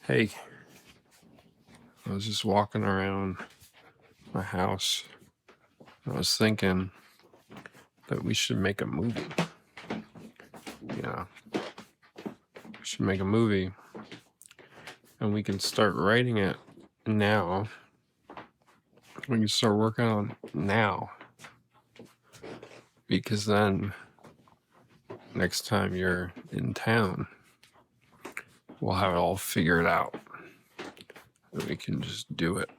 Hey, I was just walking around my house. I was thinking that we should make a movie. Yeah, we should make a movie and we can start writing it now. We can start working on it now because then next time you're in town, we'll have it all figured out. And we can just do it.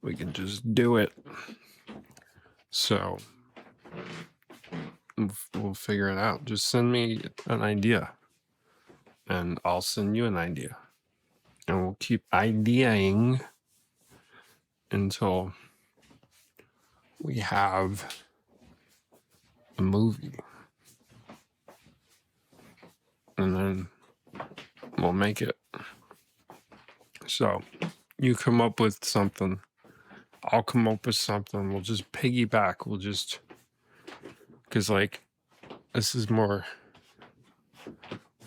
We can just do it. So we'll figure it out. Just send me an idea and I'll send you an idea. And we'll keep ideaing until we have a movie. And then we'll make it. So you come up with something. I'll come up with something. We'll just piggyback. We'll just, because like, this is more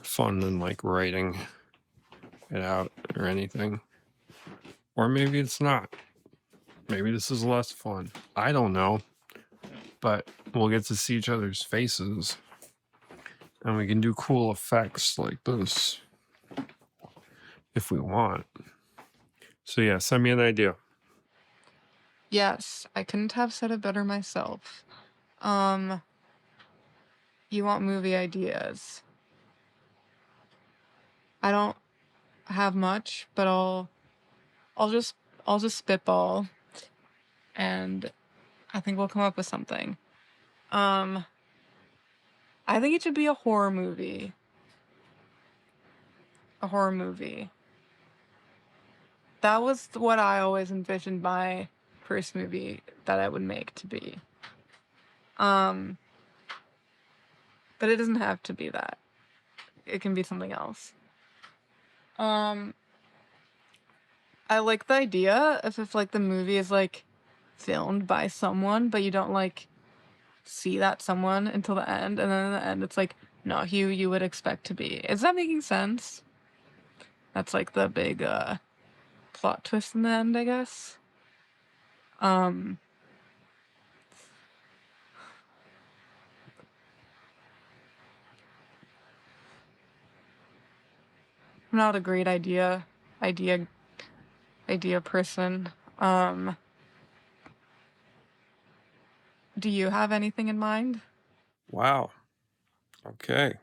fun than like writing it out or anything. Or maybe it's not. Maybe this is less fun. I don't know. But we'll get to see each other's faces. And we can do cool effects like this if we want. So yeah, send me an idea. Yes, I couldn't have said it better myself. You want movie ideas. I don't have much, but I'll just spitball and I think we'll come up with something. I think it should be a horror movie. A horror movie. That was what I always envisioned my first movie that I would make to be. But it doesn't have to be that. It can be something else. I like the idea if like the movie is like filmed by someone, but you don't like see that someone until the end, and then in the end it's like not who you would expect to be. Is that making sense? That's like the big plot twist in the end, I guess. I'm not a great idea person. Do you have anything in mind? Wow. Okay.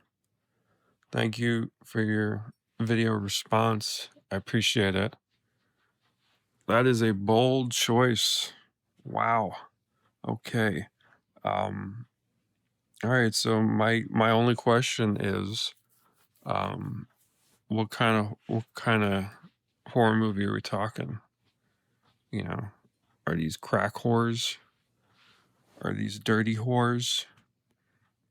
Thank you for your video response. I appreciate it. That is a bold choice. Wow. Okay. All right. So my only question is, what kind of horror movie are we talking? You know, are these crack whores? Are these dirty whores?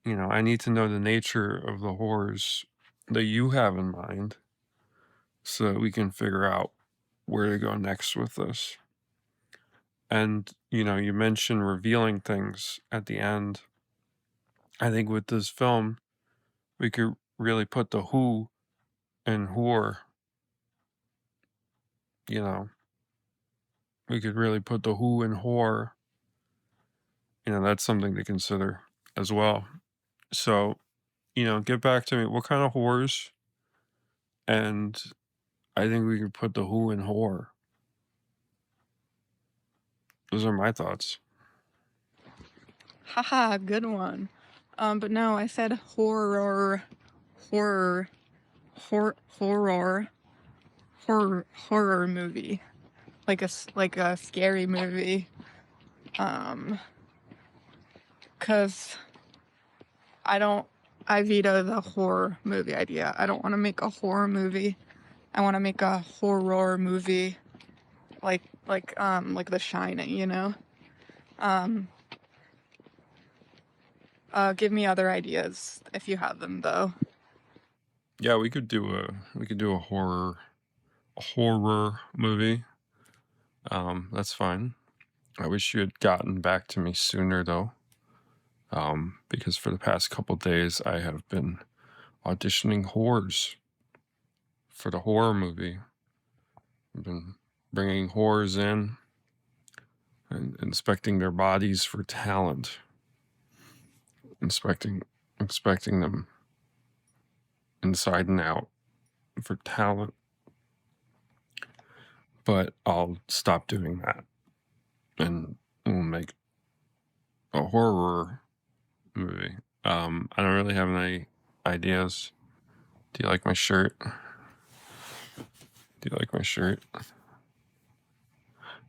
I need to know the nature of the whores that you have in mind so that we can figure out where to go next with this. And, you mentioned revealing things at the end. I think with this film, we could really put the who and whore, we could really put the who and whore, that's something to consider as well. So, get back to me. What kind of whores? And I think we could put the who and whore. Those are my thoughts. Haha, good one. But no, I said horror movie, like a scary movie. Cause I veto the horror movie idea. I don't want to make a horror movie. I want to make a horror movie, like The Shining, Give me other ideas if you have them, though. Yeah, we could do a horror movie. That's fine. I wish you had gotten back to me sooner though. Because for the past couple days I have been auditioning whores for the horror movie. I've been bringing horrors in and inspecting their bodies for talent, inspecting them inside and out for talent. But I'll stop doing that, and we'll make a horror movie. I don't really have any ideas. Do you like my shirt? Do you like my shirt?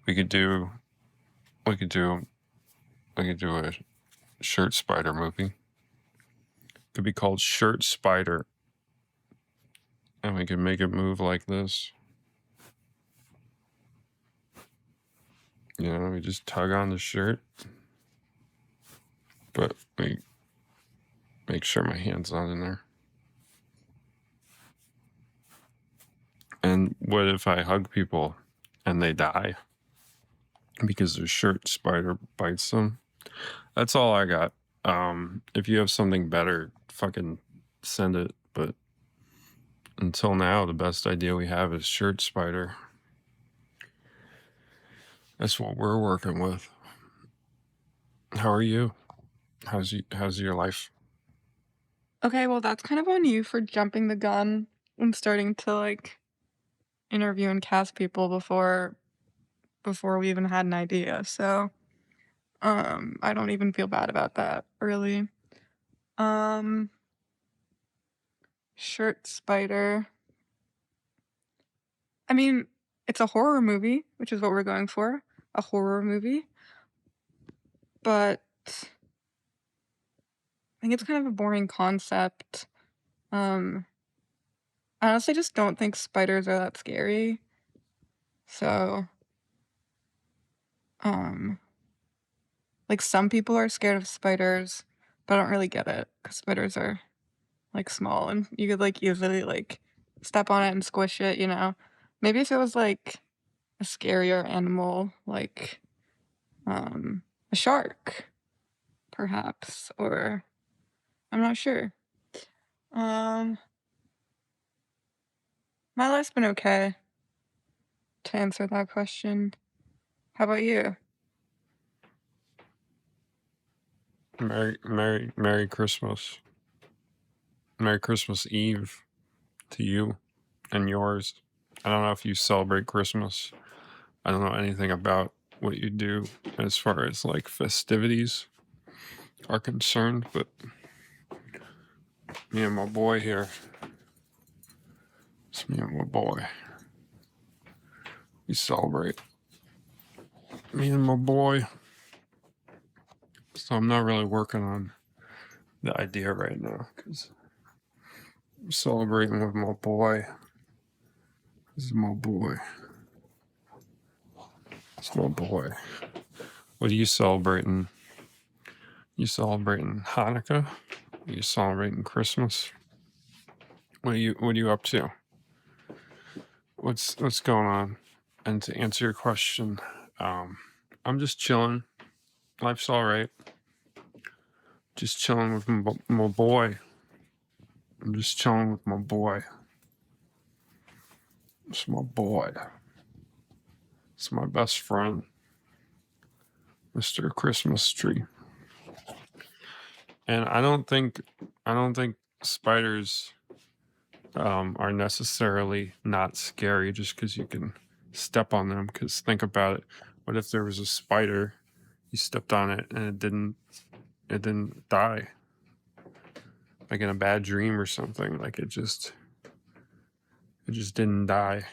We could do a shirt spider movie. Could be called Shirt Spider. And we could make it move like this. You know, we just tug on the shirt. But we make sure my hand's not in there. And what if I hug people and they die because their shirt spider bites them? That's all I got. If you have something better, fucking send it. But until now, the best idea we have is shirt spider. That's what we're working with. How are you? How's your life? Okay, well, that's kind of on you for jumping the gun and starting to, like, interview and cast people before we even had an idea, so, I don't even feel bad about that, really. Um, Shirt Spider. I mean, it's a horror movie, which is what we're going for, a horror movie, but I think it's kind of a boring concept. Um, I honestly just don't think spiders are that scary, so, um, like, some people are scared of spiders, but I don't really get it because spiders are, like, small and you could, like, easily, like, step on it and squish it, you know? Maybe if it was, like, a scarier animal, like, a shark, perhaps, or I'm not sure. Um, my life's been okay, to answer that question. How about you? Merry Christmas. Merry Christmas Eve to you and yours. I don't know if you celebrate Christmas. I don't know anything about what you do as far as like festivities are concerned, but me and my boy here, it's me and my boy. We celebrate. Me and my boy. So I'm not really working on the idea right now because I'm celebrating with my boy. This is my boy. It's my boy. What are you celebrating? You celebrating Hanukkah? Are you celebrating Christmas? What are you up to? What's going on? And to answer your question, I'm just chilling. Life's all right. Just chilling with my boy. I'm just chilling with my boy. It's my boy. It's my best friend, Mr. Christmas Tree. And I don't think spiders are necessarily not scary just because you can step on them. Because think about it: what if there was a spider, you stepped on it and it didn't die, like in a bad dream or something? Like it just didn't die.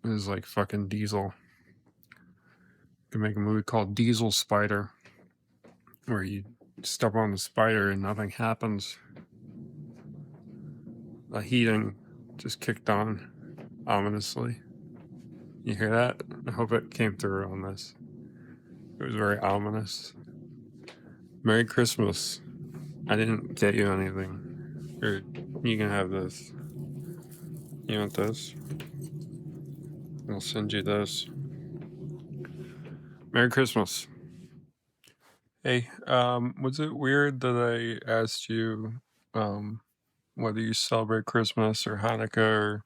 It was like fucking Diesel. You could make a movie called Diesel Spider, where you step on the spider and nothing happens. The heating just kicked on ominously. You hear that? I hope it came through on this. It was very ominous. Merry Christmas. I didn't get you anything. Here, you can have this. You want this? I'll send you this. Merry Christmas. Hey, was it weird that I asked you whether you celebrate Christmas or Hanukkah or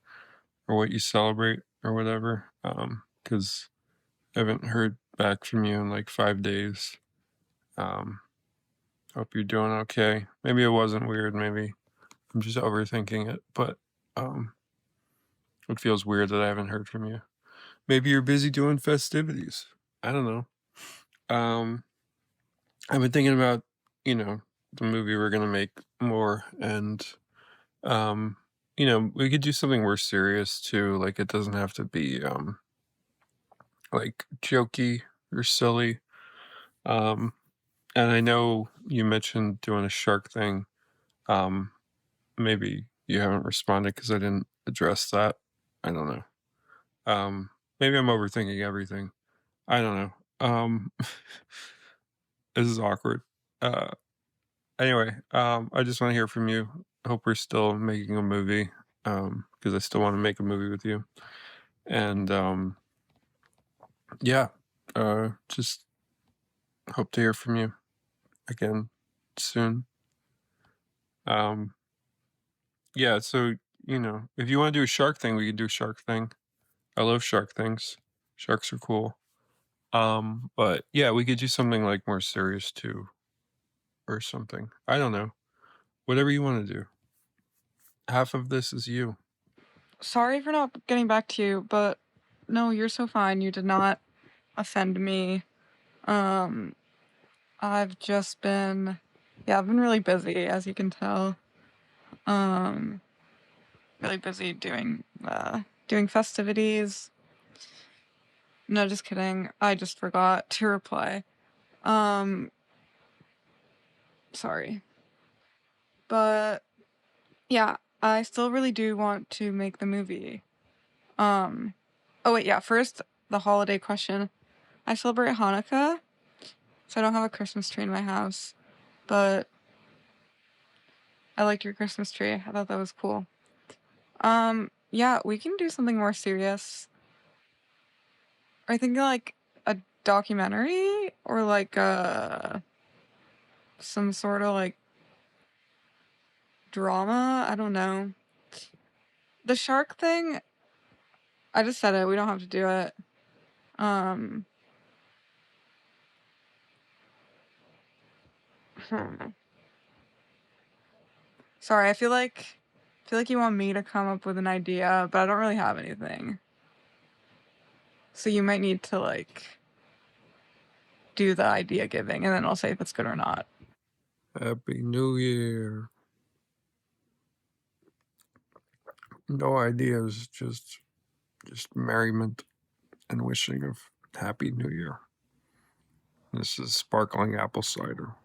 or what you celebrate or whatever. Because I haven't heard back from you in like 5 days. Um, Hope you're doing okay. Maybe it wasn't weird. Maybe I'm just overthinking it, but um, it feels weird that I haven't heard from you. Maybe you're busy doing festivities. I don't know. Um, I've been thinking about, the movie we're gonna make more, and um, we could do something more serious too. Like it doesn't have to be like jokey or silly. Um, and I know you mentioned doing a shark thing. Um, Maybe you haven't responded because I didn't address that. I don't know. Maybe I'm overthinking everything. I don't know. This is awkward. Uh, anyway, I just want to hear from you. Hope we're still making a movie. Because I still want to make a movie with you. And yeah, just hope to hear from you again soon. Um, yeah. So if you want to do a shark thing, we can do a shark thing. I love shark things. Sharks are cool. But yeah, we could do something like more serious too, or something. I don't know. Whatever you want to do. Half of this is you. Sorry for not getting back to you, but no, you're so fine. You did not offend me. Um, I've just been, yeah, I've been really busy, as you can tell. Um, really busy doing festivities. No, just kidding. I just forgot to reply. Um, Sorry. But yeah, I still really do want to make the movie. Oh wait, yeah, first the holiday question. I celebrate Hanukkah, so I don't have a Christmas tree in my house, but I like your Christmas tree. I thought that was cool. Yeah, we can do something more serious. Are you thinking like a documentary or like some sort of like drama? I don't know. The shark thing, I just said it. We don't have to do it. Um, hmm. Sorry, I feel like you want me to come up with an idea, but I don't really have anything. So you might need to like do the idea giving and then I'll say if it's good or not. Happy New Year. No ideas, just merriment and wishing of Happy New Year. This is sparkling apple cider.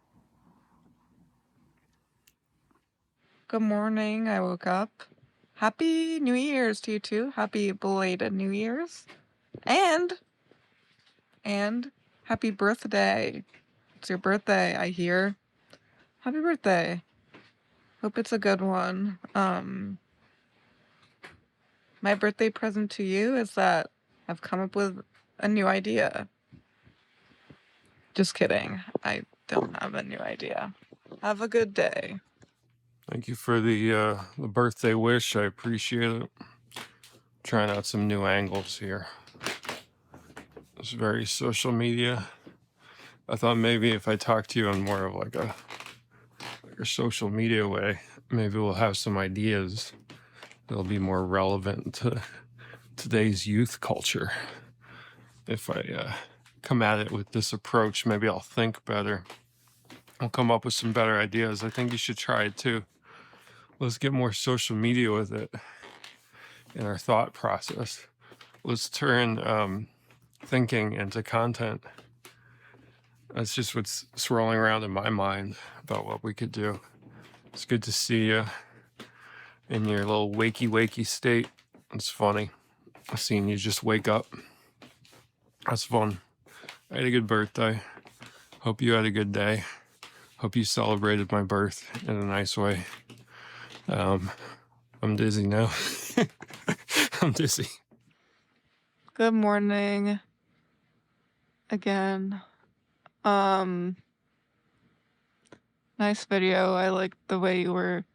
Good morning. I woke up. Happy New Year's to you too. Happy belated New Year's. And happy birthday. It's your birthday, I hear. Happy birthday. Hope it's a good one. My birthday present to you is that I've come up with a new idea. Just kidding. I don't have a new idea. Have a good day. Thank you for the birthday wish. I appreciate it. Trying out some new angles here. It's very social media. I thought maybe if I talk to you in more of like a social media way, maybe we'll have some ideas that'll be more relevant to today's youth culture. If I come at it with this approach, maybe I'll think better. I'll come up with some better ideas. I think you should try it too. Let's get more social media with it in our thought process. Let's turn thinking into content. That's just what's swirling around in my mind about what we could do. It's good to see you in your little wakey state. It's funny seeing you just wake up. That's fun. I had a good birthday. Hope you had a good day. Hope you celebrated my birth in a nice way. I'm dizzy now. I'm dizzy. Good morning again. Um, Nice video. I liked the way you were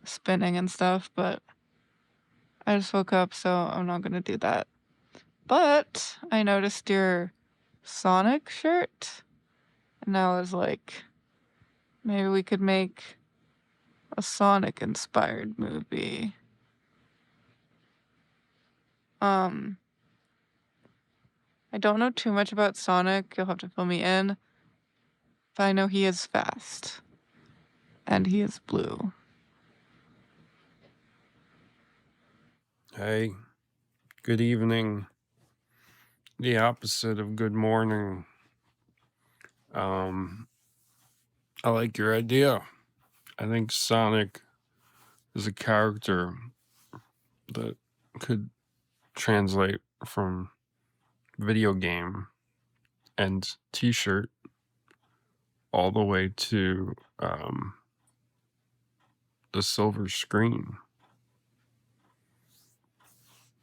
spinning and stuff, but I just woke up, so I'm not gonna do that. But I noticed your Sonic shirt, and I was like, maybe we could make a Sonic-inspired movie. Um, I don't know too much about Sonic. You'll have to fill me in. But I know he is fast. And he is blue. Hey, good evening. The opposite of good morning. I like your idea. I think Sonic is a character that could translate from video game and t-shirt all the way to the silver screen.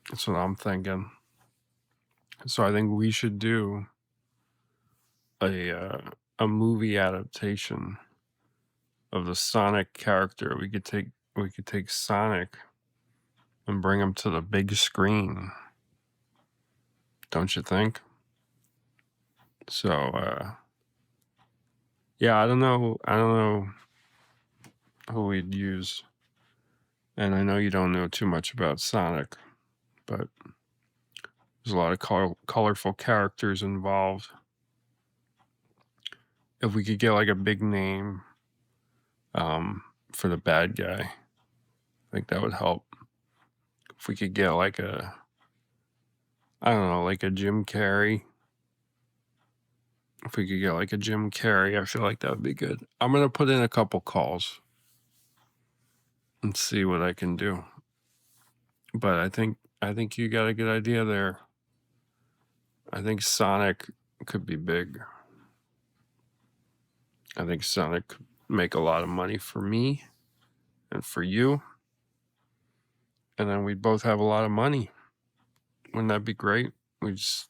That's what I'm thinking. So I think we should do a movie adaptation of the Sonic character. We could take Sonic and bring him to the big screen. Don't you think? So yeah, I don't know who we'd use. And I know you don't know too much about Sonic, but there's a lot of colorful characters involved. If we could get like a big name for the bad guy, I think that would help. If we could get like I don't know, like a Jim Carrey. If we could get like a Jim Carrey, I feel like that would be good. I'm going to put in a couple calls and see what I can do. But I think you got a good idea there. I think Sonic could be big. I think Sonic could make a lot of money for me and for you. And then we'd both have a lot of money. Wouldn't that be great? We just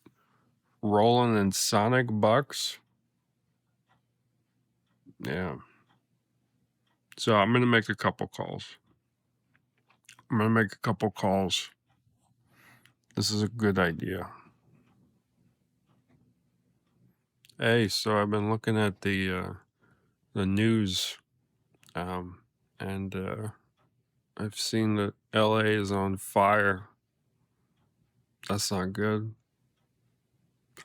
rolling in Sonic bucks. Yeah. So I'm gonna make a couple calls. This is a good idea. Hey, so I've been looking at the news, and I've seen that LA is on fire. That's not good.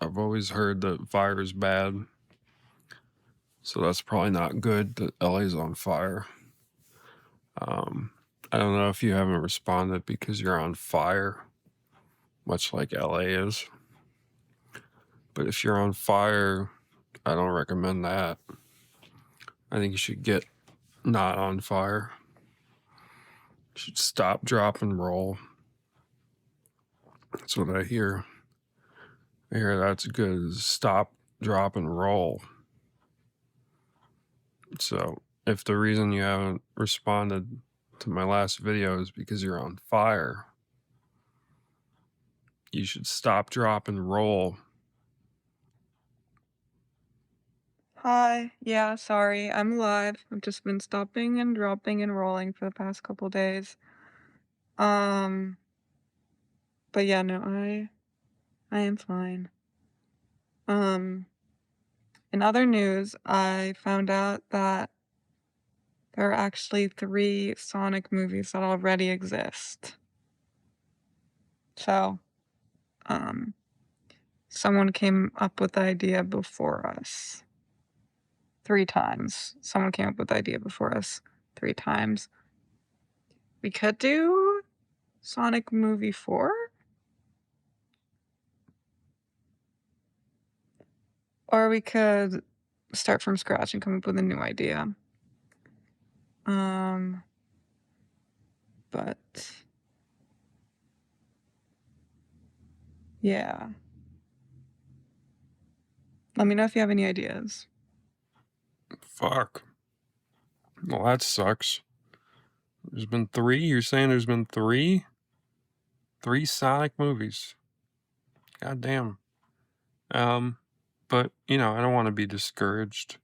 I've always heard that fire is bad. So that's probably not good that LA's on fire. I don't know if you haven't responded because you're on fire, much like LA is. But if you're on fire, I don't recommend that. I think you should get not on fire. You should stop, drop, and roll. That's what I hear. I hear that's good. Stop, drop, and roll. So if the reason you haven't responded to my last video is because you're on fire, you should stop, drop, and roll. Hi. Yeah, sorry. I'm alive. I've just been stopping and dropping and rolling for the past couple days. Um, but yeah, no, I am fine. In other news, I found out that there are actually 3 Sonic movies that already exist. So, um, someone came up with the idea before us 3 times. Someone came up with the idea before us 3 times. We could do Sonic movie 4? Or we could start from scratch and come up with a new idea. But yeah. Let me know if you have any ideas. Fuck. Well, that sucks. There's been 3? You're saying there's been 3? 3 Sonic movies. God damn. But, I don't want to be discouraged.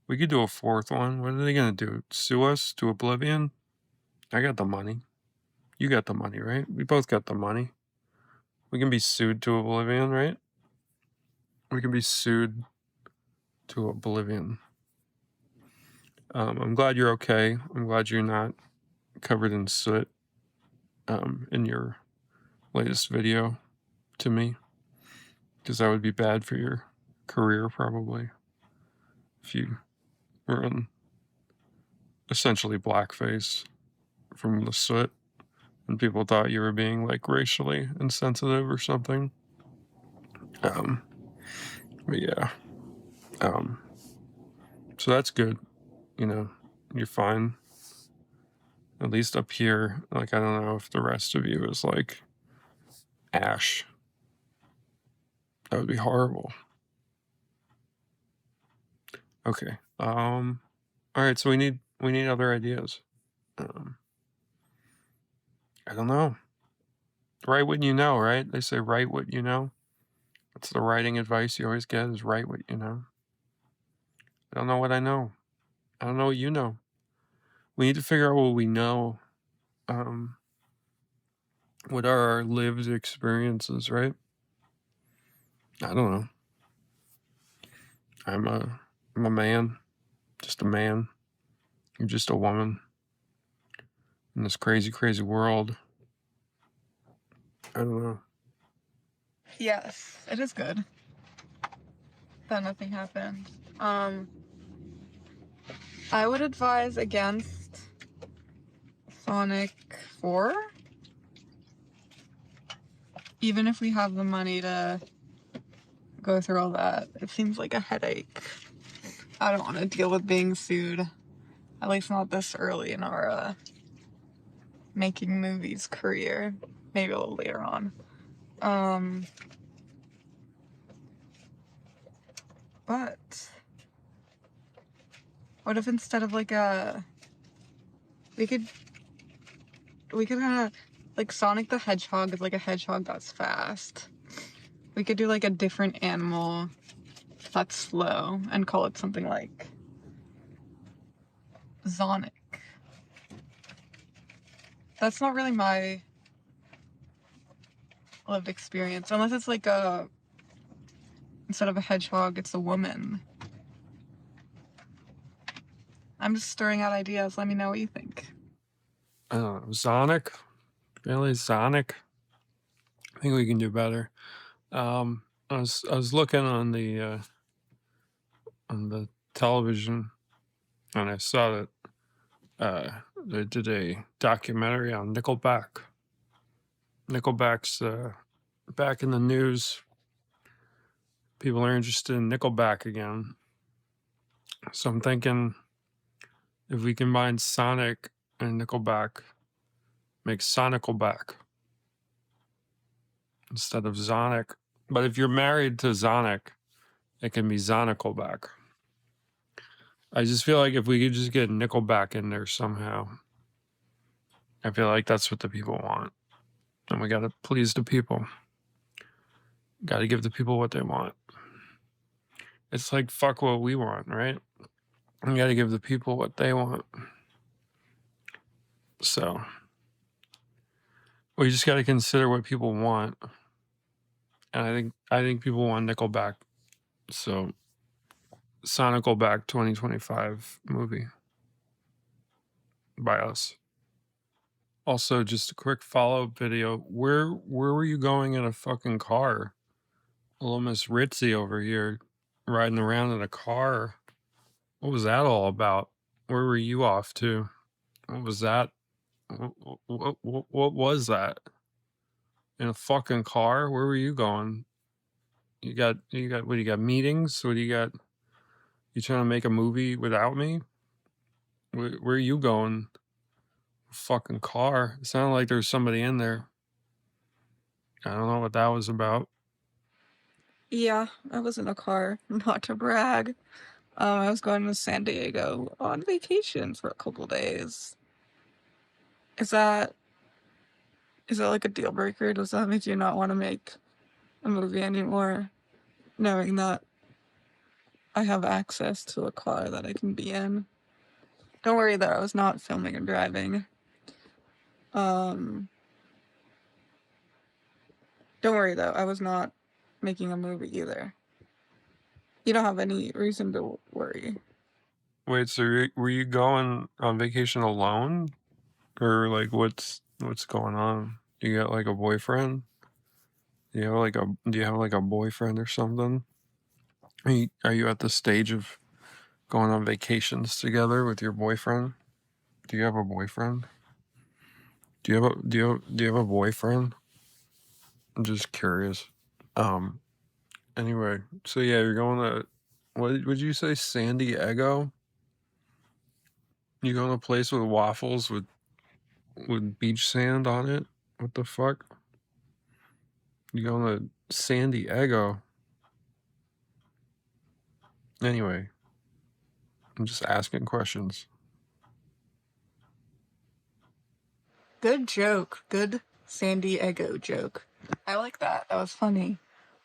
We could do a 4th one. What are they going to do? Sue us to oblivion? I got the money. You got the money, right? We both got the money. We can be sued to oblivion, right? We can be sued to oblivion. I'm glad you're okay. I'm glad you're not covered in soot in your latest video to me, because that would be bad for your career probably if you were in essentially blackface from the soot and people thought you were being like racially insensitive or something. But yeah, so that's good. You know, you're fine. At least up here. Like, I don't know if the rest of you is like ash. That would be horrible. Okay. All right. So we need other ideas. I don't know. Write what you know, right? They say write what you know. That's the writing advice you always get, is write what you know. I don't know what I know. I don't know what you know. We need to figure out what we know. What are our lived experiences, right? I don't know. I'm a man, just a man. You're just a woman in this crazy, crazy world. I don't know. Yes, it is good that nothing happened. I would advise against Sonic 4. Even if we have the money to go through all that, it seems like a headache. I don't want to deal with being sued. At least not this early in our making movies career. Maybe a little later on. But what if instead of like we could kind of like Sonic the Hedgehog is like a hedgehog that's fast. We could do like a different animal that's slow and call it something like Zonic. That's not really my lived experience, unless it's like instead of a hedgehog, it's a woman. I'm just stirring out ideas. Let me know what you think. Sonic? Really? Sonic? I think we can do better. I was looking on the television, and I saw that they did a documentary on Nickelback. Nickelback's back in the news. People are interested in Nickelback again. So I'm thinking if we combine Sonic and Nickelback, make Sonicalback instead of Zonic. But if you're married to Zonic, it can be Zonicalback. I just feel like if we could just get Nickelback in there somehow, I feel like that's what the people want. And we gotta please the people. Gotta give the people what they want. It's like fuck what we want, right? We gotta give the people what they want. So we just gotta consider what people want. And I think people want Nickelback. So Sonicalback 2025 movie by us. Also, just a quick follow-up video. Where were you going in a fucking car? Little Miss Ritzy over here riding around in a car. What was that all about? Where were you off to? What was that? What was that? In a fucking car? Where were you going? You got what, you got meetings? What do you got? You trying to make a movie without me? Where are you going? Fucking car. It sounded like there was somebody in there. I don't know what that was about. Yeah, I was in a car. Not to brag. I was going to San Diego on vacation for a couple days. Is that like a deal breaker? Does that make you not want to make a movie anymore, knowing that I have access to a car that I can be in? Don't worry though, I was not filming and driving. Um, don't worry though, I was not making a movie either. You don't have any reason to worry. Wait, so were you going on vacation alone? Or like what's going on? You got like a boyfriend? Do you have like a boyfriend or something? Are you at the stage of going on vacations together with your boyfriend? Do you have a boyfriend? Do you have a boyfriend? I'm just curious. Um anyway, so yeah, you're going to what would you say, San Diego? You going to a place with waffles with beach sand on it? What the fuck? You going to San Diego? Anyway, I'm just asking questions. Good joke. Good San Diego joke. I like that. That was funny.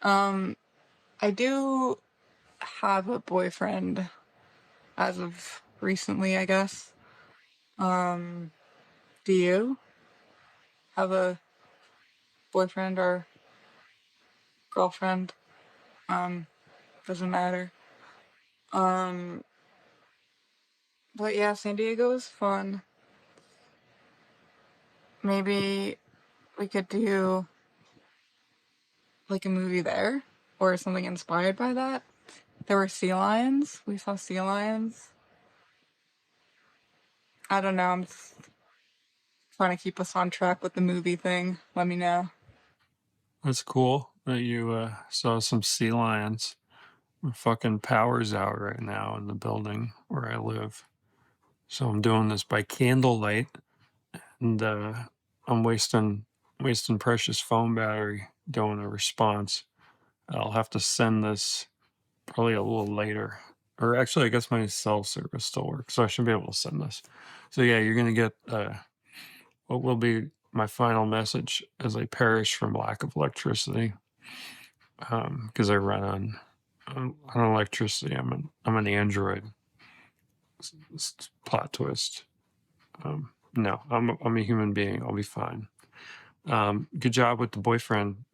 I do have a boyfriend as of recently, I guess. Do you have a boyfriend or girlfriend? Doesn't matter. Um, but yeah, San Diego is fun. Maybe we could do like a movie there or something inspired by that. There were sea lions. We saw sea lions. I don't know. I'm trying to keep us on track with the movie thing. Let me know. That's cool that you saw some sea lions. My fucking power's out right now in the building where I live. So I'm doing this by candlelight, and I'm wasting precious phone battery doing a response. I'll have to send this probably a little later. Or actually, I guess my cell service still works, so I should be able to send this. So yeah, you're gonna get what will be my final message as I perish from lack of electricity, because I run on electricity. I'm an android. Plot twist. No, I'm a human being. I'll be fine. Good job with the boyfriend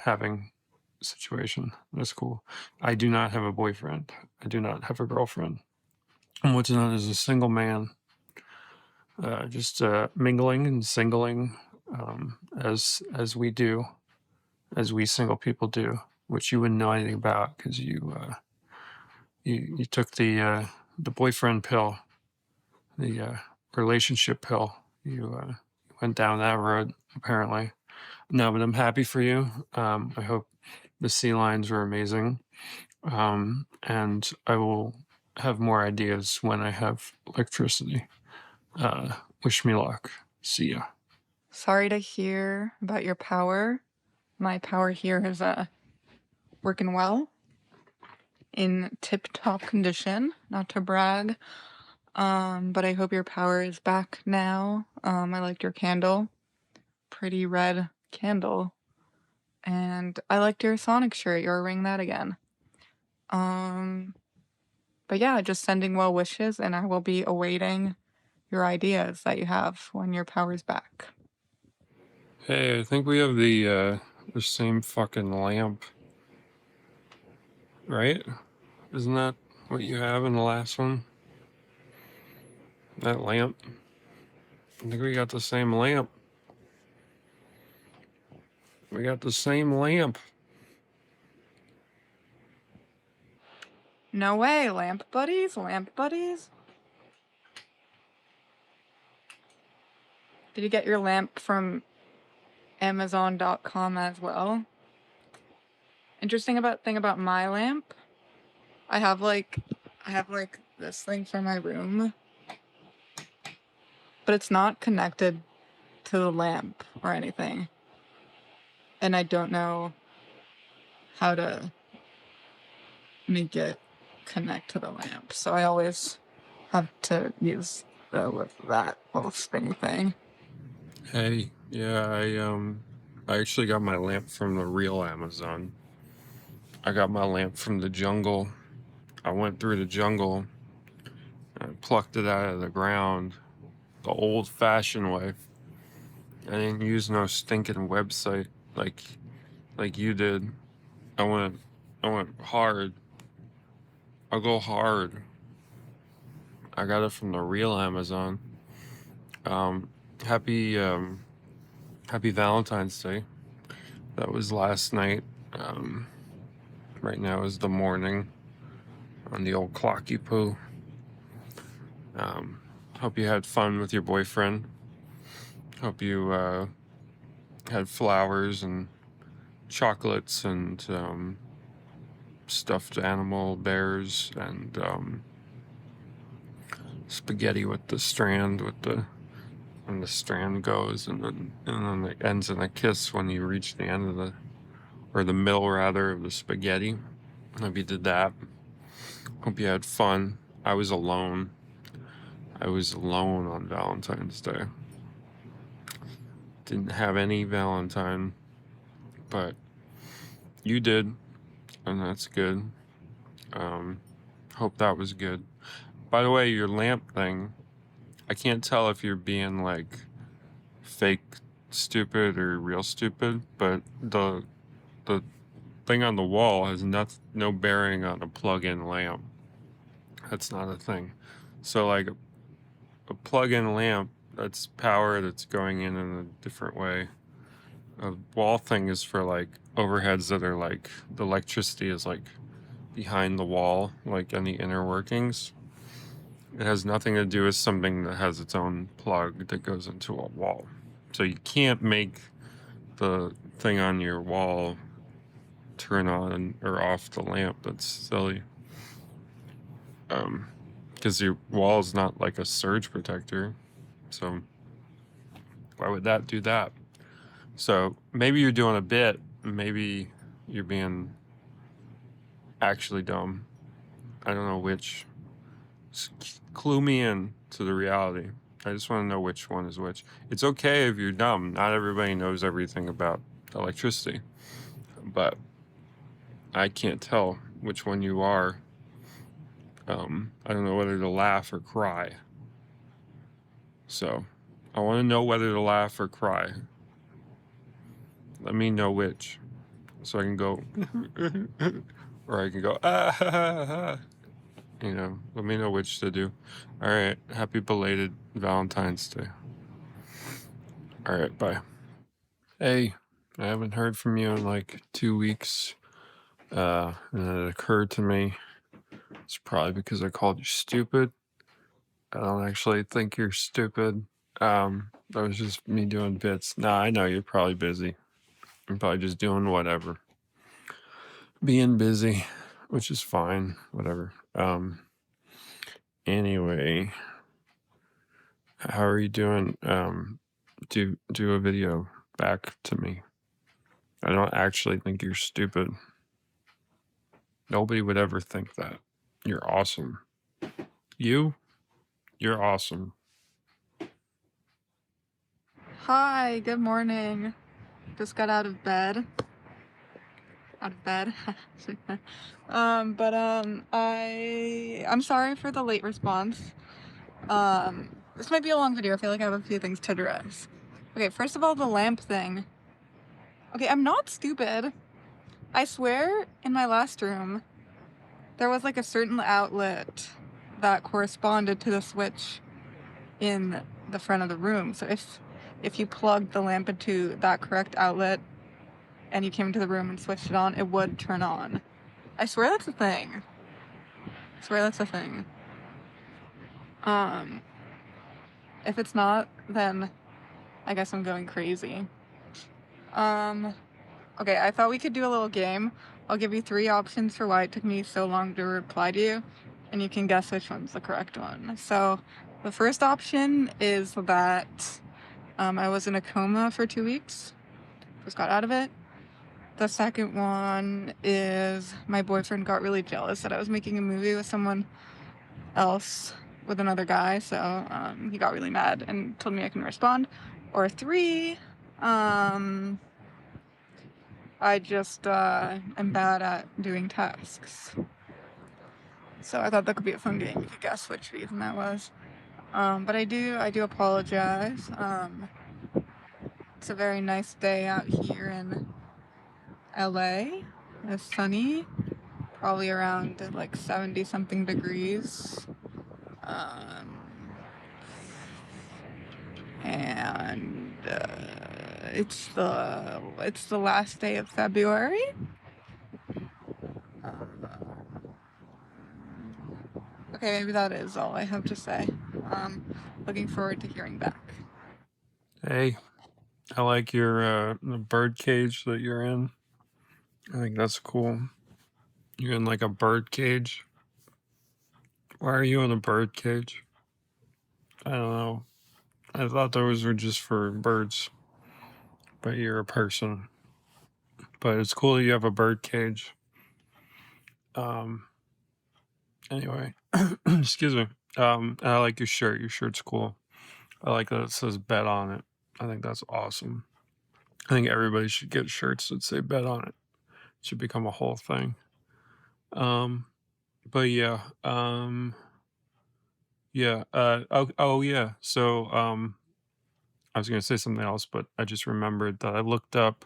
having situation. That's cool. I do not have a boyfriend. I do not have a girlfriend. I'm what's known as a single man. Just mingling and singling, as we do, as we single people do, which you wouldn't know anything about because you took the boyfriend pill, the relationship pill. You went down that road apparently. No, but I'm happy for you. I hope the sea lions were amazing. And I will have more ideas when I have electricity. Wish me luck. See ya. Sorry to hear about your power. My power here is working well, in tip-top condition. Not to brag, but I hope your power is back now. I liked your candle, pretty red candle, and I liked your Sonic shirt. You're wearing that again. But yeah, just sending well wishes, and I will be awaiting your ideas that you have when your power's back. Hey, I think we have the same fucking lamp, right? Isn't that what you have in the last one? That lamp? I think we got the same lamp. We got the same lamp. No way, lamp buddies? Lamp buddies? Did you get your lamp from Amazon.com as well? Interesting thing about my lamp. I have like this thing for my room, but it's not connected to the lamp or anything. And I don't know how to make it connect to the lamp. So I always have to use with that little spinny thing. Hey, yeah, I actually got my lamp from the real Amazon. I got my lamp from the jungle. I went through the jungle and plucked it out of the ground the old-fashioned way. I didn't use no stinking website like you did. I went hard. I'll go hard. I got it from the real Amazon. Um, happy happy Valentine's Day. That was last night. Right now is the morning on the old clocky poo. Hope you had fun with your boyfriend. Hope you had flowers and chocolates and stuffed animal bears and spaghetti with the strand when the strand goes and then it ends in a kiss when you reach the end of the middle rather of the spaghetti. Hope you did that. Hope you had fun. I was alone on Valentine's Day. Didn't have any Valentine, but you did, and that's good. Hope that was good. By the way, your lamp thing, I can't tell if you're being like fake stupid or real stupid, but the thing on the wall has no bearing on a plug-in lamp. That's not a thing. So like a plug-in lamp, that's power that's going in a different way. A wall thing is for like overheads that are like the electricity is like behind the wall, like in the inner workings. It has nothing to do with something that has its own plug that goes into a wall. So you can't make the thing on your wall turn on or off the lamp. That's silly. Because your wall is not like a surge protector. So why would that do that? So maybe you're doing a bit. Maybe you're being actually dumb. I don't know which. Just clue me in to the reality. I just want to know which one is which. It's okay if you're dumb. Not everybody knows everything about electricity. But I can't tell which one you are. I don't know whether to laugh or cry. So I want to know whether to laugh or cry. Let me know which. So I can go, or I can go, ah, ha, ha, ha. You know, let me know which to do. All right. Happy belated Valentine's Day. All right. Bye. Hey, I haven't heard from you in like 2 weeks. And it occurred to me it's probably because I called you stupid. I don't actually think you're stupid. That was just me doing bits. Nah, I know you're probably busy. I'm probably just doing whatever. Being busy, which is fine. Whatever. Anyway, how are you doing? Do a video back to me. I don't actually think you're stupid. Nobody would ever think that. You're awesome. You're awesome. Hi, good morning. Just got out of bed. I'm sorry for the late response. This might be a long video. I feel like I have a few things to address. Okay, first of all, the lamp thing. Okay, I'm not stupid. I swear in my last room, there was like a certain outlet that corresponded to the switch in the front of the room. So if you plugged the lamp into that correct outlet and you came into the room and switched it on, it would turn on. I swear that's a thing. If it's not, then I guess I'm going crazy. Okay, I thought we could do a little game. I'll give you 3 options for why it took me so long to reply to you, and you can guess which one's the correct one. So, the first option is that I was in a coma for 2 weeks. Just got out of it. The second one is my boyfriend got really jealous that I was making a movie with someone else, with another guy, so he got really mad and told me I can respond. Or 3, I just am bad at doing tasks. So I thought that could be a fun game. You could guess which reason that was. But I do apologize. It's a very nice day out here in LA. It's sunny, probably around like 70 something degrees. Um, and it's the last day of February. Uh, okay, maybe that is all I have to say. Looking forward to hearing back. Hey, I like your the bird cage that you're in. I think that's cool. You're in like a bird cage. Why are you in a bird cage? I don't know. I thought those were just for birds, but you're a person. But it's cool that you have a bird cage. Um. Anyway, excuse me. And I like your shirt. Your shirt's cool. I like that it says "bet" on it. I think that's awesome. I think everybody should get shirts that say "bet" on it. It should become a whole thing. Um. But yeah. Yeah. Oh yeah. So I was gonna say something else, but I just remembered that I looked up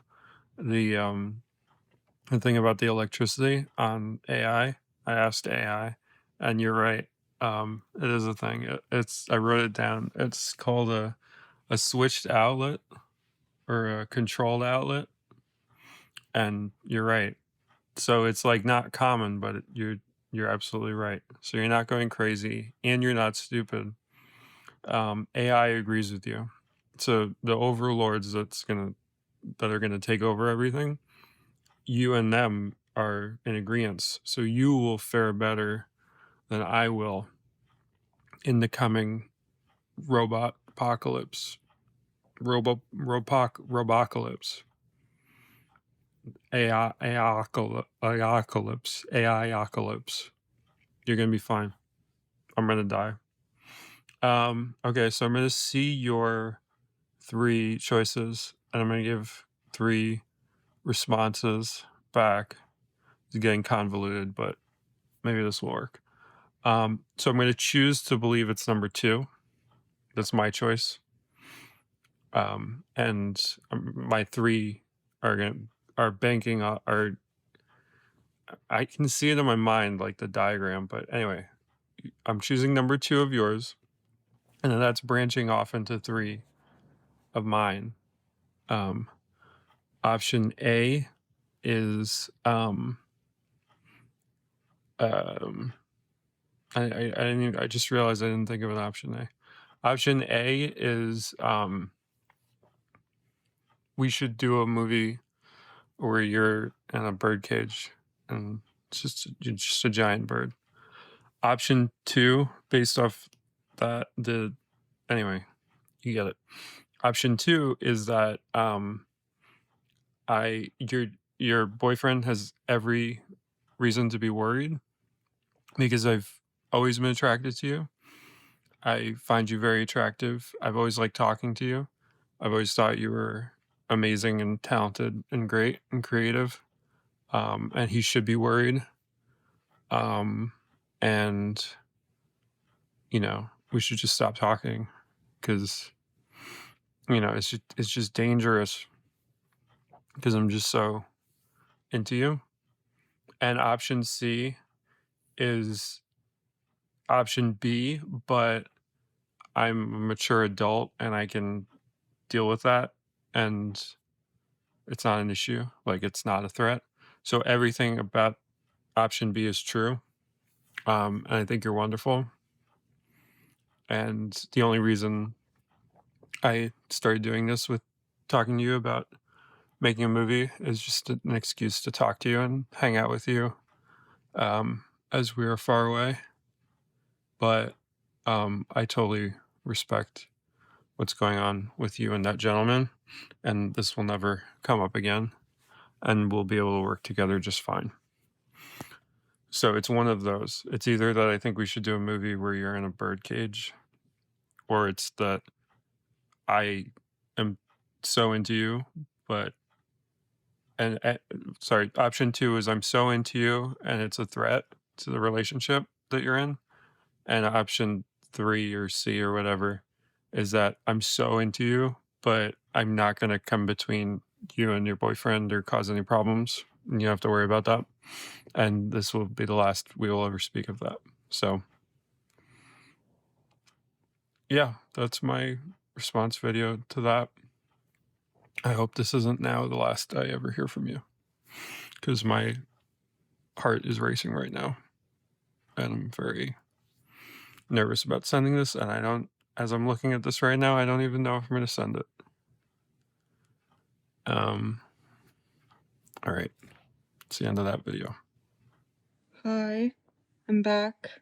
the um the thing about the electricity on AI. I asked AI, and you're right. It is a thing. It's I wrote it down. It's called a switched outlet or a controlled outlet, and you're right. So it's like not common, but you're absolutely right. So you're not going crazy, and you're not stupid. AI agrees with you. So the overlords that are gonna take over everything, you and them are in agreement. So you will fare better than I will in the coming robot apocalypse. Robocalypse. AI apocalypse. You're gonna be fine. I'm gonna die. Okay, so I'm gonna see your 3 choices, and I'm gonna give 3 responses back. It's getting convoluted, but maybe this will work. So I'm gonna choose to believe it's number 2. That's my choice. And my 3 are gonna are banking on are I can see it in my mind, like the diagram, but anyway, I'm choosing number 2 of yours, and then that's branching off into 3 of mine. Um, Option A is um I didn't even, I just realized I didn't think of an option A. Option A is we should do a movie where you're in a bird cage and you're just a giant bird. Option 2, based off that the anyway, you get it. Option 2 is that I your boyfriend has every reason to be worried because I've always been attracted to you. I find you very attractive. I've always liked talking to you. I've always thought you were amazing and talented and great and creative. And he should be worried. Um, and we should just stop talking because it's just dangerous because I'm just so into you. And option C is option B, but I'm a mature adult and I can deal with that. And it's not an issue. Like it's not a threat. So everything about option B is true. And I think you're wonderful. And the only reason I started doing this with talking to you about making a movie is just an excuse to talk to you and hang out with you as we are far away. But I totally respect what's going on with you and that gentleman, and this will never come up again, and we'll be able to work together just fine. So it's one of those. It's either that I think we should do a movie where you're in a bird cage, or it's that I am so into you, but and sorry, option 2 is I'm so into you and it's a threat to the relationship that you're in. And option 3 or C or whatever is that I'm so into you, but I'm not going to come between you and your boyfriend or cause any problems. And you have to worry about that. And this will be the last we will ever speak of that. So, yeah, that's my response video to that. I hope this isn't now the last I ever hear from you, because my heart is racing right now. And I'm very nervous about sending this. And I don't, as I'm looking at this right now, I don't even know if I'm going to send it. All right. It's the end of that video. Hi, I'm back.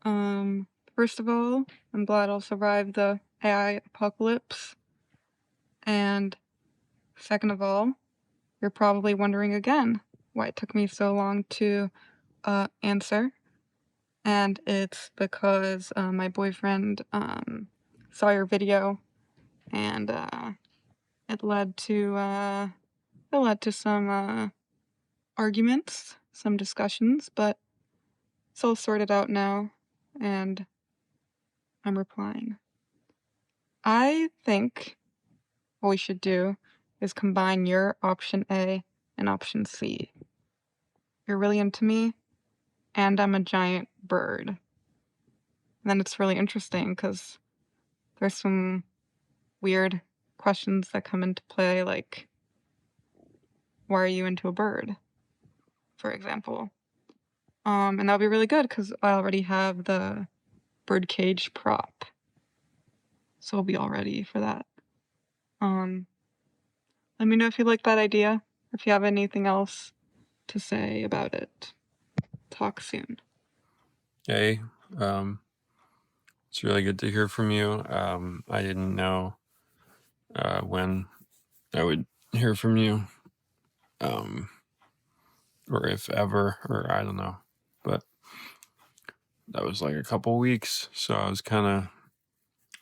First of all, I'm glad I'll survive the AI apocalypse. And second of all, you're probably wondering again why it took me so long to answer. And it's because my boyfriend saw your video, and it led to some arguments, some discussions, but it's all sorted out now, and I'm replying. I think what we should do is combine your option A and option C. You're really into me, and I'm a giant bird. And then it's really interesting because there's some weird questions that come into play, like, why are you into a bird, for example? And that'll be really good because I already have the birdcage prop. So we'll be all ready for that. Let me know if you like that idea, or if you have anything else to say about it. Talk soon. Hey, it's really good to hear from you. I didn't know when I would hear from you, or if ever, or I don't know. But that was like a couple weeks, so I was kind of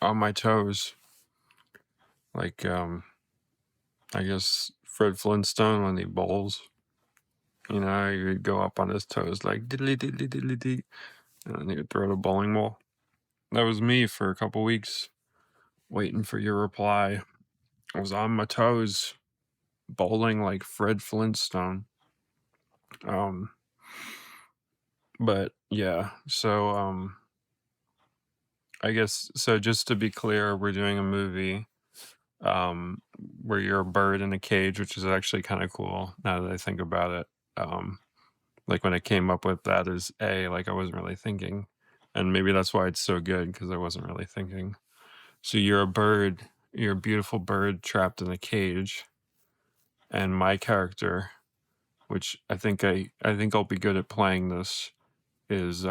on my toes. Like, I guess Fred Flintstone when he bowls. You know, he would go up on his toes like diddly diddly diddly dee, and then he would throw the bowling ball. That was me for a couple weeks, waiting for your reply. I was on my toes, bowling like Fred Flintstone. But yeah, so I guess so. Just to be clear, we're doing a movie where you're a bird in a cage, which is actually kind of cool now that I think about it. Like when I came up with that as A, like I wasn't really thinking. And maybe that's why it's so good, because I wasn't really thinking. So you're a bird, you're a beautiful bird trapped in a cage. And my character, which I think I'll be good at playing this, is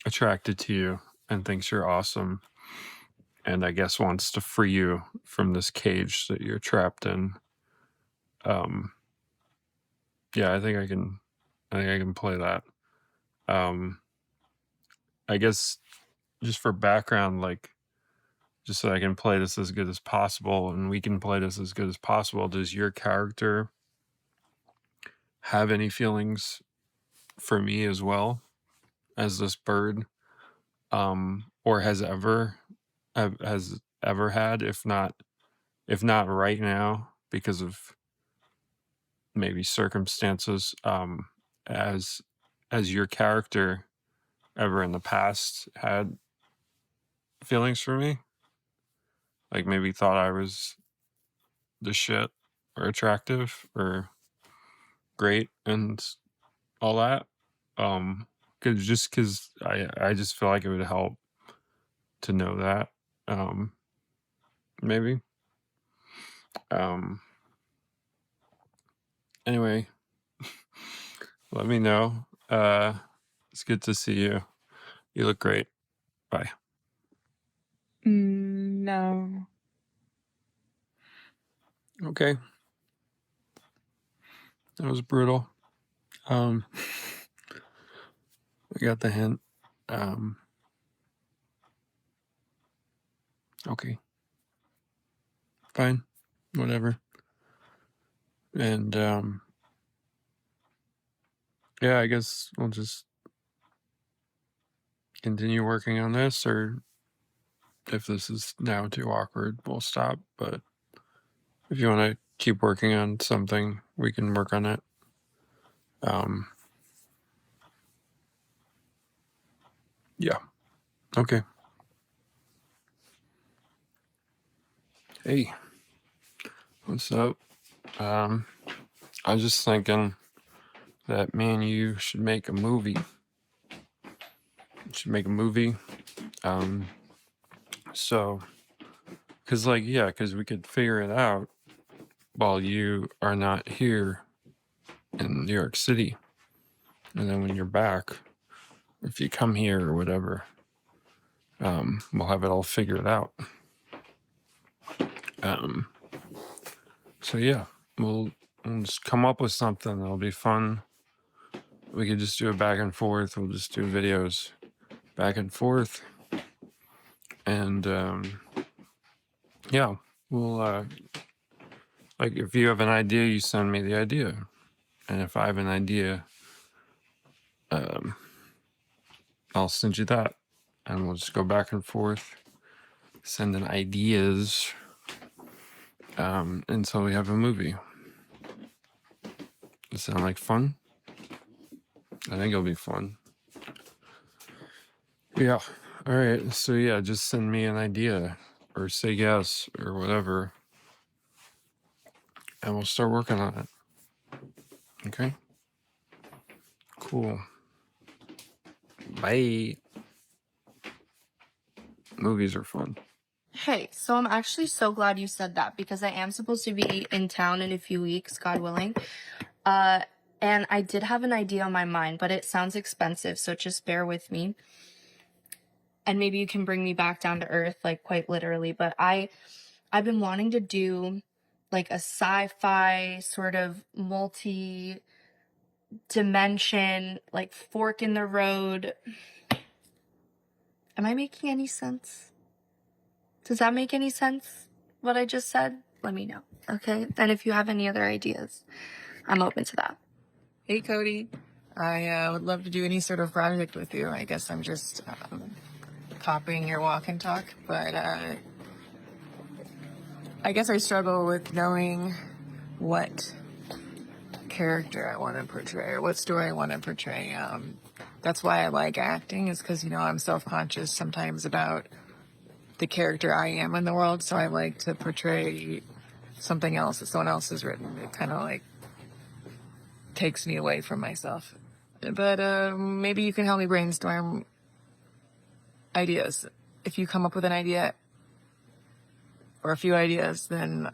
attracted to you and thinks you're awesome, and I guess wants to free you from this cage that you're trapped in. Yeah, I think I can play that. I guess just for background, like just so I can play this as good as possible and we can play this as good as possible, does your character have any feelings for me as well as this bird? Or has ever had, if not right now because of maybe circumstances, as your character ever in the past had feelings for me, like maybe thought I was the shit or attractive or great and all that. Because I just feel like it would help to know that. Maybe. Anyway, let me know. It's good to see you. You look great. Bye. No. Okay. That was brutal. I got the hint. Okay. Fine. Whatever. And yeah, I guess we'll just continue working on this, or if this is now too awkward, we'll stop. But if you want to keep working on something, we can work on it. Yeah. Okay. Hey, what's up? I was just thinking that me and you should make a movie. Should make a movie. So, because we could figure it out while you are not here in New York City. And then when you're back, if you come here or whatever, we'll have it all figured out. So yeah, we'll just come up with something. It'll be fun. We could just do it back and forth. We'll just do videos back and forth. And yeah, we'll like if you have an idea, you send me the idea. And if I have an idea, I'll send you that. And we'll just go back and forth, sending ideas until we have a movie. Does that sound like fun? I think it'll be fun. Yeah. All right. So yeah, just send me an idea or say yes or whatever. And we'll start working on it. Okay? Cool. Bye. Movies are fun. Hey, so I'm actually so glad you said that because I am supposed to be in town in a few weeks, God willing. And I did have an idea on my mind, but it sounds expensive, so just bear with me. And maybe you can bring me back down to earth, like quite literally. But I've been wanting to do like a sci-fi sort of multi-dimension, like fork in the road. Am I making any sense? Does that make any sense, what I just said? Let me know, okay? And if you have any other ideas, I'm open to that. Hey, Cody. I would love to do any sort of project with you. I guess I'm just copying your walk and talk, but I guess I struggle with knowing what character I want to portray or what story I want to portray. That's why I like acting, is because, I'm self-conscious sometimes about the character I am in the world, so I like to portray something else that someone else has written. It kind of like takes me away from myself. But maybe you can help me brainstorm ideas. If you come up with an idea or a few ideas, then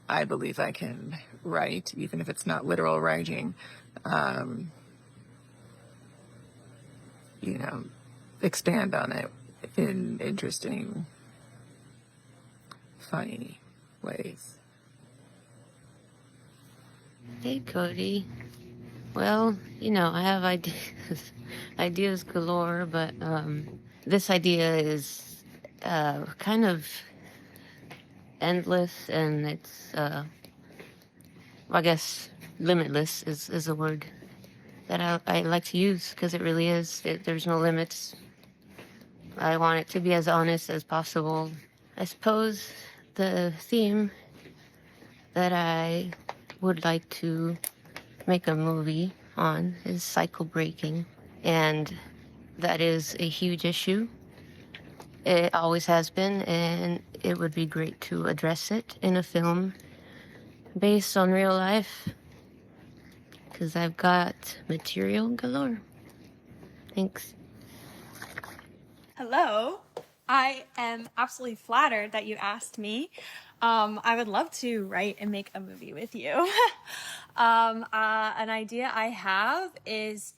I believe I can write, even if it's not literal writing. Expand on it in interesting, funny ways. Hey, Cody. Well, I have ideas, ideas galore, but this idea is kind of endless, and it's, I guess, limitless is a word that I like to use because it really is. There's no limits. I want it to be as honest as possible. I suppose the theme that I would like to make a movie on is cycle breaking, and that is a huge issue. It always has been, and it would be great to address it in a film based on real life, because I've got material galore. Thanks. Hello. I am absolutely flattered that you asked me. I would love to write and make a movie with you. An idea I have is,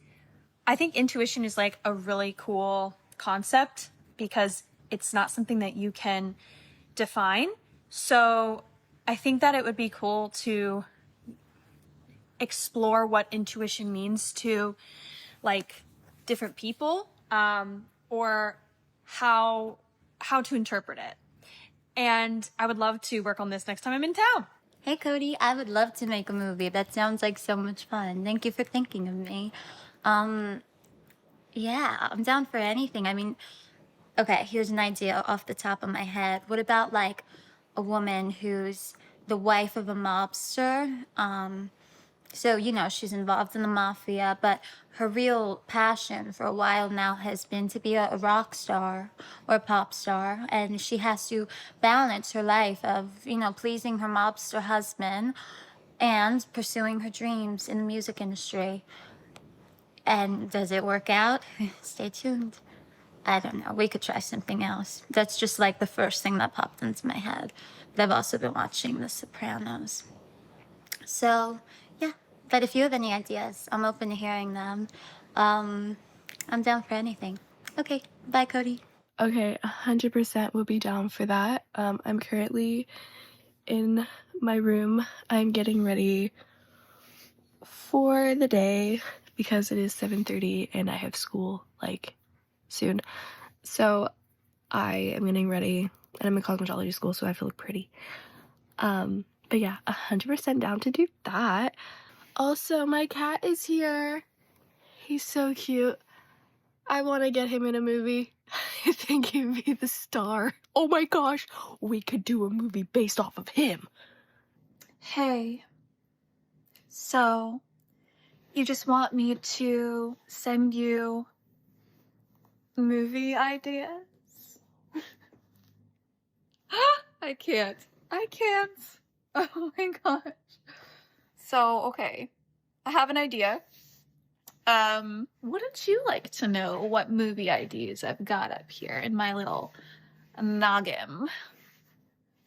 I think intuition is like a really cool concept because it's not something that you can define. So I think that it would be cool to explore what intuition means to like different people, or how to interpret it. And I would love to work on this next time I'm in town. Hey, Cody, I would love to make a movie. That sounds like so much fun. Thank you for thinking of me. Yeah, I'm down for anything. I mean, Okay, here's an idea off the top of my head. What about like a woman who's the wife of a mobster? So, you know, she's involved in the mafia, but her real passion for a while now has been to be a rock star or a pop star. And she has to balance her life of, you know, pleasing her mobster husband and pursuing her dreams in the music industry. And does it work out? Stay tuned. I don't know. We could try something else. That's just like the first thing that popped into my head. But I've also been watching The Sopranos. So, yeah. But if you have any ideas, I'm open to hearing them. I'm down for anything. Okay. Bye, Cody. Okay, 100% will be down for that. I'm currently in my room. I'm getting ready for the day because it is 7:30 and I have school like soon. So I am getting ready and I'm in cosmetology school, so I have to look pretty. But yeah, 100% down to do that. Also, my cat is here. He's so cute. I want to get him in a movie. I think he'd be the star. Oh my gosh, we could do a movie based off of him. Hey, so you just want me to send you movie ideas? I can't. Oh my gosh. So, okay, I have an idea. Wouldn't you like to know what movie ideas I've got up here in my little noggin?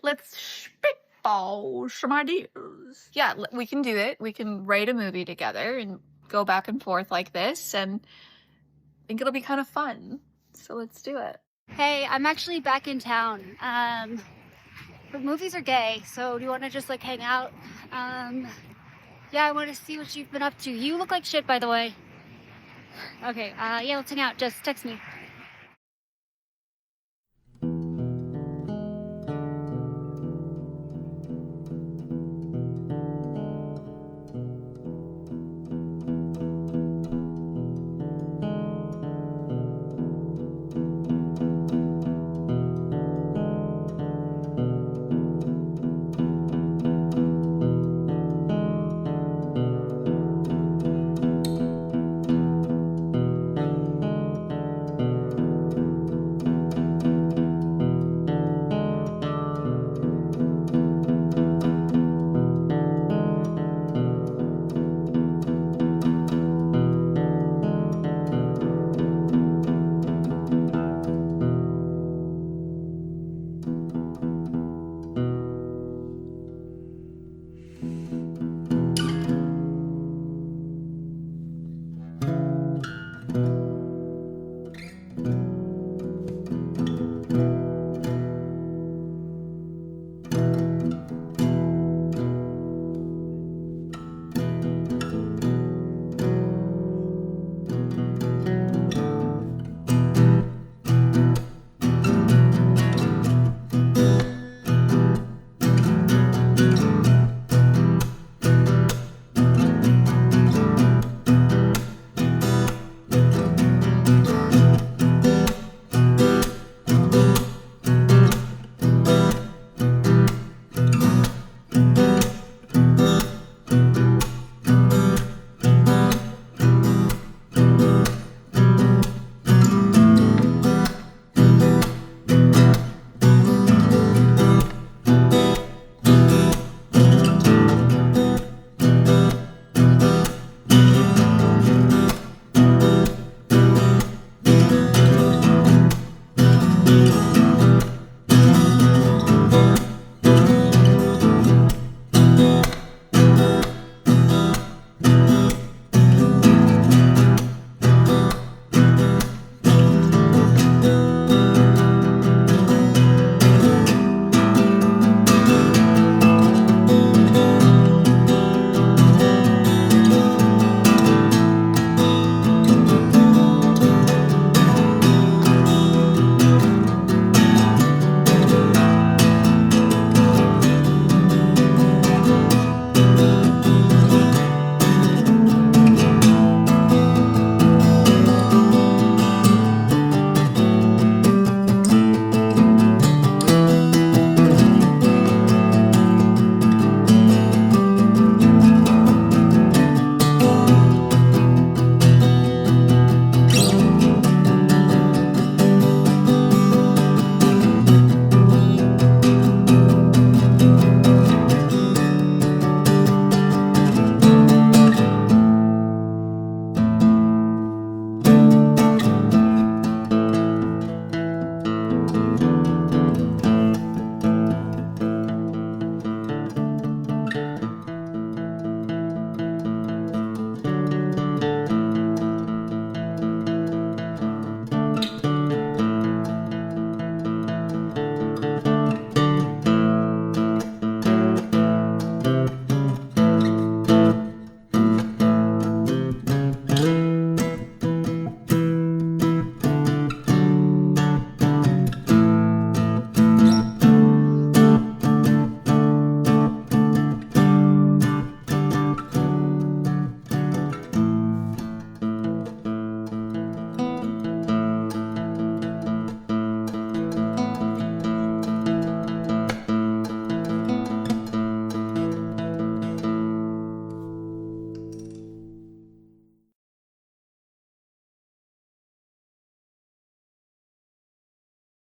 Let's spitball some ideas. Yeah, we can do it. We can write a movie together and go back and forth like this, and I think it'll be kind of fun. So let's do it. Hey, I'm actually back in town. But movies are gay, so do you want to just like hang out? Yeah, I want to see what you've been up to. You look like shit, by the way. Okay, yeah, let's hang out. Just text me.